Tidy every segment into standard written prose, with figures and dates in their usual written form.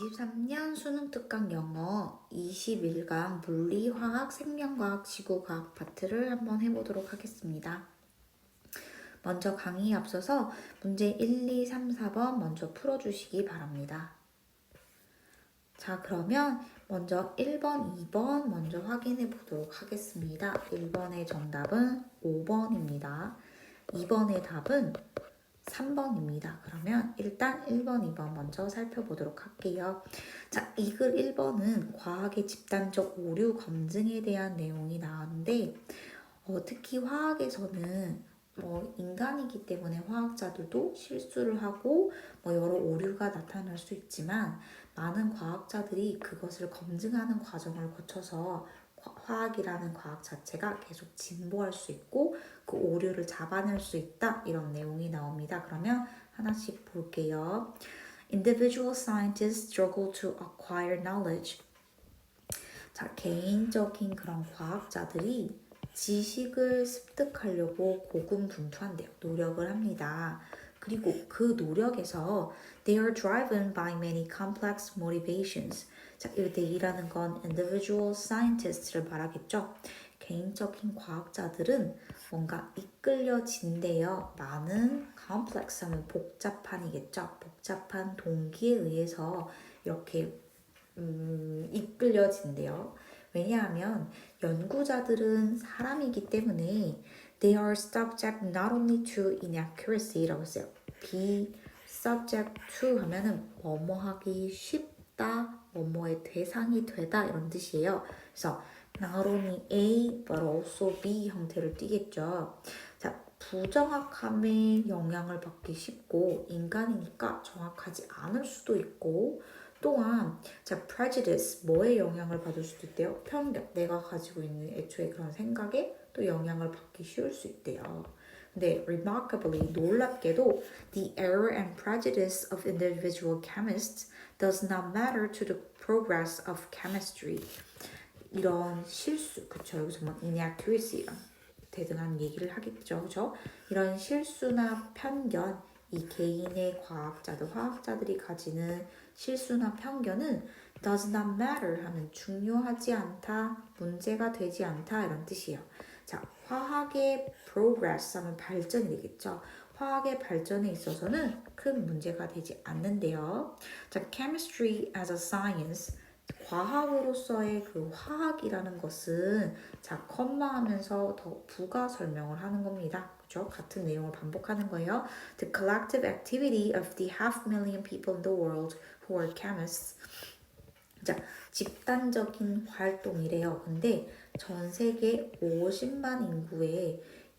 2023년 수능 특강 영어 21강 물리, 화학, 생명과학, 지구과학 파트를 한번 해보도록 하겠습니다. 먼저 강의에 앞서서 문제 1, 2, 3, 4번 먼저 풀어주시기 바랍니다. 자, 그러면 먼저 1번, 2번 먼저 확인해 보도록 하겠습니다. 1번의 정답은 5번입니다. 2번의 답은 3번입니다. 그러면 일단 1번, 2번 먼저 살펴보도록 할게요. 자, 이 글 1번은 과학의 집단적 오류 검증에 대한 내용이 나왔는데 특히 화학에서는 인간이기 때문에 화학자들도 실수를 하고 여러 오류가 나타날 수 있지만 많은 과학자들이 그것을 검증하는 과정을 거쳐서 화학이라는 과학 자체가 계속 진보할 수 있고 그 오류를 잡아낼 수 있다, 이런 내용이 나옵니다. 그러면 하나씩 볼게요. Individual scientists struggle to acquire knowledge. 자, 개인적인 그런 과학자들이 지식을 습득하려고 고군분투한대요. 노력을 합니다. 그리고 그 노력에서 they are driven by many complex motivations. 자, 이 they라는 건 individual scientist를 말하겠죠. 개인적인 과학자들은 뭔가 이끌려진대요. 많은 complex 하면 복잡한이겠죠. 복잡한 동기에 의해서 이렇게 이끌려진대요. 왜냐하면 연구자들은 사람이기 때문에 they are subject not only to inaccuracy라고 했어요. be subject to 하면은 뭐뭐하기 쉽다, 뭐뭐의 대상이 되다, 이런 뜻이에요. 그래서 not only A but also B 형태를 띠겠죠. 자, 부정확함에 영향을 받기 쉽고 인간이니까 정확하지 않을 수도 있고, 또한 자, prejudice, 뭐에 영향을 받을 수도 있대요? 편견, 내가 가지고 있는 애초에 그런 생각에 또 영향을 받기 쉬울 수 있대요. 근데 remarkably, 놀랍게도 the error and prejudice of individual chemists does not matter to the progress of chemistry. 이런 실수, 그쵸? 여기서 뭐 inaccuracy랑 대등한 얘기를 하겠죠, 그죠? 이런 실수나 편견, 이 개인의 과학자들, 화학자들이 가지는 실수나 편견은 does not matter 하면 중요하지 않다, 문제가 되지 않다, 이런 뜻이에요. 자, 화학의 progress 하면 발전이 되겠죠. 화학의 발전에 있어서는 큰 문제가 되지 않는데요. 자, chemistry as a science, 과학으로서의 그 화학이라는 것은 자, 컴마하면서 더 부가 설명을 하는 겁니다. 그죠? 같은 내용을 반복하는 거예요. The collective activity of the 500,000 people in the world who are chemists. 자, 집단적인 활동이래요. 근데 전 세계 50만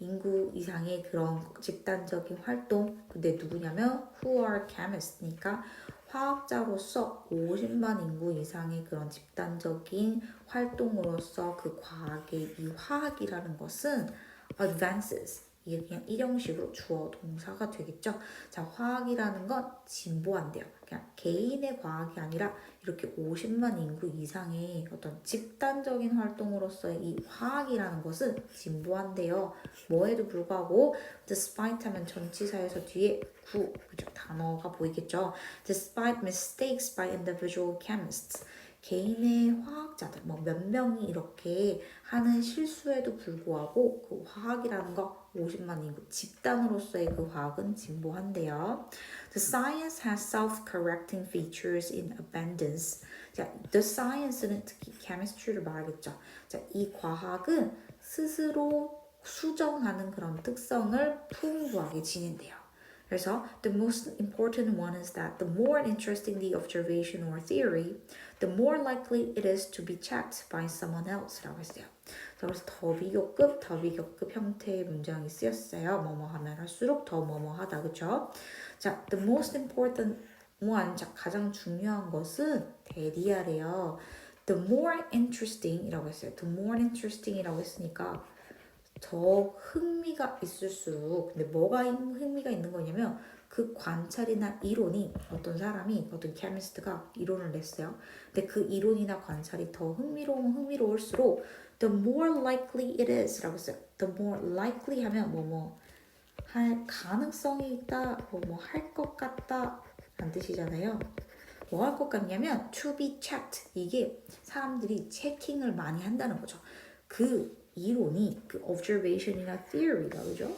인구 이상의 그런 집단적인 활동, 근데 누구냐면 who are chemists 니까 화학자로서 50만 인구 이상의 그런 집단적인 활동으로서 그 과학의 이 화학이라는 것은 advances, 이게 그냥 일형식으로 주어 동사가 되겠죠. 자, 화학이라는 건 진보한대요. 그냥 개인의 과학이 아니라 이렇게 50만 인구 이상의 어떤 집단적인 활동으로서의 이 화학이라는 것은 진보한대요. 뭐에도 불구하고 despite 하면 전치사에서 뒤에 그죠? 단어가 보이겠죠. Despite mistakes by individual chemists. 개인의 화학자들, 몇 명이 이렇게 하는 실수에도 불구하고 그 화학이라는 거 50만 인구 집단으로서의 그 화학은 진보한대요. The science has self-correcting features in abundance. 자, the science는 특히 chemistry를 말하겠죠. 자, 이 과학은 스스로 수정하는 그런 특성을 풍부하게 지닌대요. 그래서 the most important one is that the more interesting the observation or theory, the more likely it is to be checked by someone else라고 했어요. 그래서 더비교급 형태의 문장이 쓰였어요. 뭐뭐 하면 할수록 더 뭐뭐 하다, 그쵸? 자, the most important one, 자, 가장 중요한 것은 대리아래요. The more interesting 이라고 했어요. The more interesting 이라고 했으니까 더 흥미가 있을수록, 근데 뭐가 흥미가 있는 거냐면 그 관찰이나 이론이 어떤 사람이 어떤 케미스트가 이론을 냈어요. 근데 그 이론이나 관찰이 더 흥미로울수록 the more likely it is 라고 했어요. the more likely 하면 뭐뭐 할 가능성이 있다, 뭐뭐 할 것 같다 라는 뜻이잖아요. 뭐 할 것 같냐면 to be checked. 이게 사람들이 체킹을 많이 한다는 거죠. 그 이론이 그 observation이나 theory가 그죠?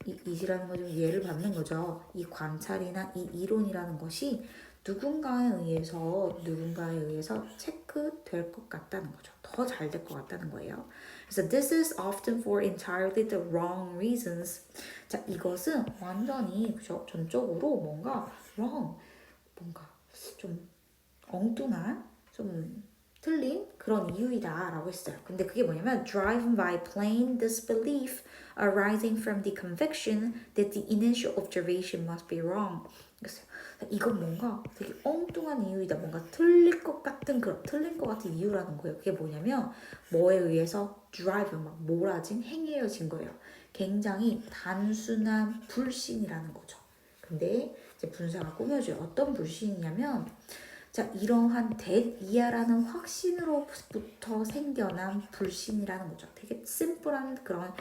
이시라는 거 좀 예를 받는 거죠. 이 관찰이나 이 이론이라는 것이 누군가에 의해서 체크될 것 같다는 거죠. 더 잘 될 것 같다는 거예요. 그래서 this is often for entirely the wrong reasons. 자, 이것은 완전히 그죠? 전적으로 뭔가 wrong, 뭔가 좀 엉뚱한, 좀 틀린 그런 이유이다라고 했어요. 근데 그게 뭐냐면 driven by plain disbelief arising from the conviction that the initial observation must be wrong. 그랬어요. 이건 뭔가 되게 엉뚱한 이유이다. 뭔가 틀릴 것 같은 그런 틀린 것 같은 이유라는 거예요. 그게 뭐냐면 뭐에 의해서 drive 막 몰아진 행해여진 거예요. 굉장히 단순한 불신이라는 거죠. 근데 이제 분사가 꾸며줘요. 어떤 불신이냐면 자, 이러한 대이야라는 확신으로부터 생겨난 불신이라는 거죠. 되게 심플한 그런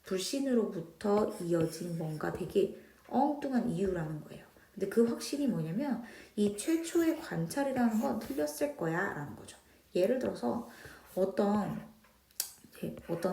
불신으로부터 이어진 뭔가 되게 엉뚱한 이유라는 거예요. 근데 그 확신이 뭐냐면 이 최초의 관찰이라는 건 틀렸을 거야 라는 거죠. 예를 들어서 어떤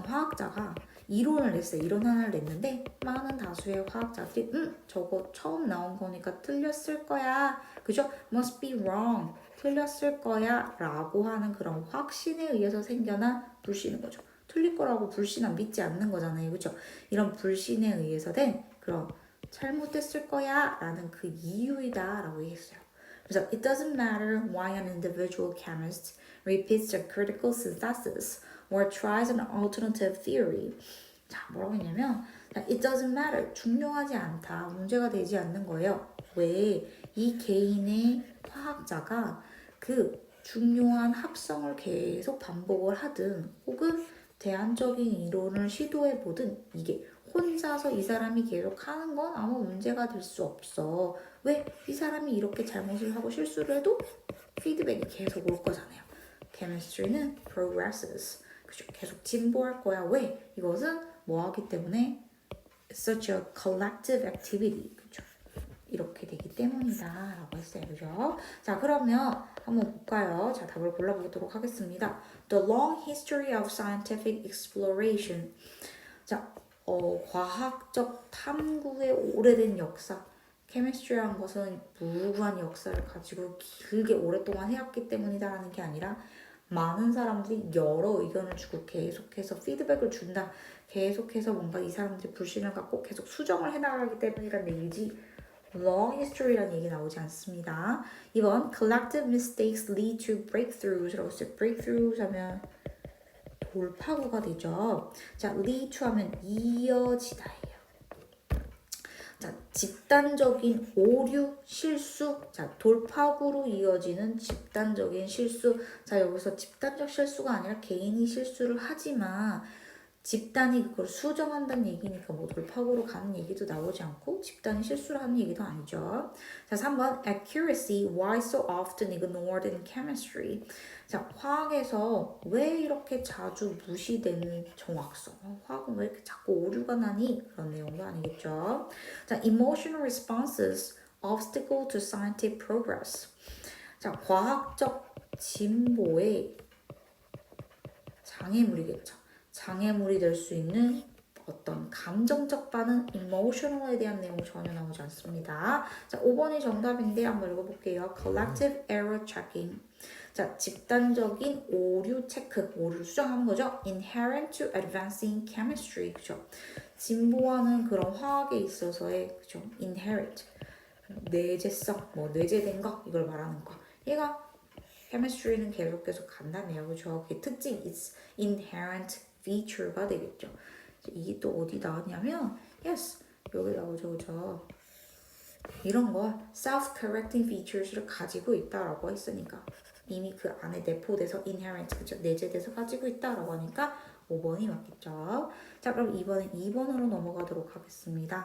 화학자가 이론을 냈어요. 이론 하나를 냈는데 많은 다수의 화학자들이 저거 처음 나온 거니까 틀렸을 거야. 그죠? must be wrong. 틀렸을 거야 라고 하는 그런 확신에 의해서 생겨난 불신인 거죠. 틀릴 거라고 불신은 믿지 않는 거잖아요. 그죠? 이런 불신에 의해서 된 그런 잘못됐을 거야 라는 그 이유이다 라고 얘기했어요. 그래서 it doesn't matter why an individual chemist repeats a critical synthesis or tries an alternative theory. 자, 뭐라고 했냐면 it doesn't matter. 중요하지 않다. 문제가 되지 않는 거예요. 왜? 이 개인의 화학자가 그 중요한 합성을 계속 반복을 하든 혹은 대안적인 이론을 시도해 보든 이게 혼자서 이 사람이 계속 하는 건 아무 문제가 될 수 없어. 왜? 이 사람이 이렇게 잘못을 하고 실수를 해도 피드백이 계속 올 거잖아요. chemistry는 progresses. 그죠? 계속 진보할 거야. 왜? 이것은 뭐 하기 때문에 such a collective activity. 그죠? 이렇게 되기 때문이다 라고 했어요. 그죠? 자, 그러면 한번 볼까요? 자, 답을 골라보도록 하겠습니다. The long history of scientific exploration. 자, 과학적 탐구의 오래된 역사. 케미스트리라는 것은 무구한 역사를 가지고 길게 오랫동안 해왔기 때문이다라는 게 아니라 많은 사람들이 여러 의견을 주고 계속해서 피드백을 준다. 계속해서 뭔가 이 사람들이 불신을 갖고 계속 수정을 해나가기 때문이라는 얘기지 long history라는 얘기 나오지 않습니다. 2번 collective mistakes lead to breakthroughs라고 했어요. breakthroughs 하면 돌파구가 되죠. 자, lead to 하면 이어지다예요. 자, 집단적인 오류, 실수. 자, 돌파구로 이어지는 집단적인 실수. 자, 여기서 집단적 실수가 아니라 개인이 실수를 하지만 집단이 그걸 수정한다는 얘기니까 뭐 돌파구로 가는 얘기도 나오지 않고 집단이 실수를 하는 얘기도 아니죠. 자, 3번 accuracy, why so often ignored in chemistry. 자, 화학에서 왜 이렇게 자주 무시되는 정확성? 화학은 왜 이렇게 자꾸 오류가 나니? 그런 내용도 아니겠죠. 자, emotional responses, obstacle to scientific progress. 자, 과학적 진보의 장애물이겠죠. 장애물이 될 수 있는 어떤 감정적 반응, emotional에 대한 내용이 전혀 나오지 않습니다. 자, 5번이 정답인데 한번 읽어볼게요. collective error checking. 자, 집단적인 오류 체크, 오류를 수정하는 거죠. inherent to advancing chemistry. 그죠? 진보하는 그런 화학에 있어서의 그죠? inherent. 내재성, 뭐 내재된 거 이걸 말하는 거. 얘가 chemistry는 계속 간다네요. 그죠? 그 특징 is inherent feature가 되겠죠. 이게 또 어디 나왔냐면 yes, 여기 나오죠. 그죠? 이런 거 self-correcting features를 가지고 있다라고 했으니까 이미 그 안에 내포돼서 inherent, 그죠? 내재돼서 가지고 있다라고 하니까 5번이 맞겠죠. 자, 그럼 이번엔 2번으로 넘어가도록 하겠습니다.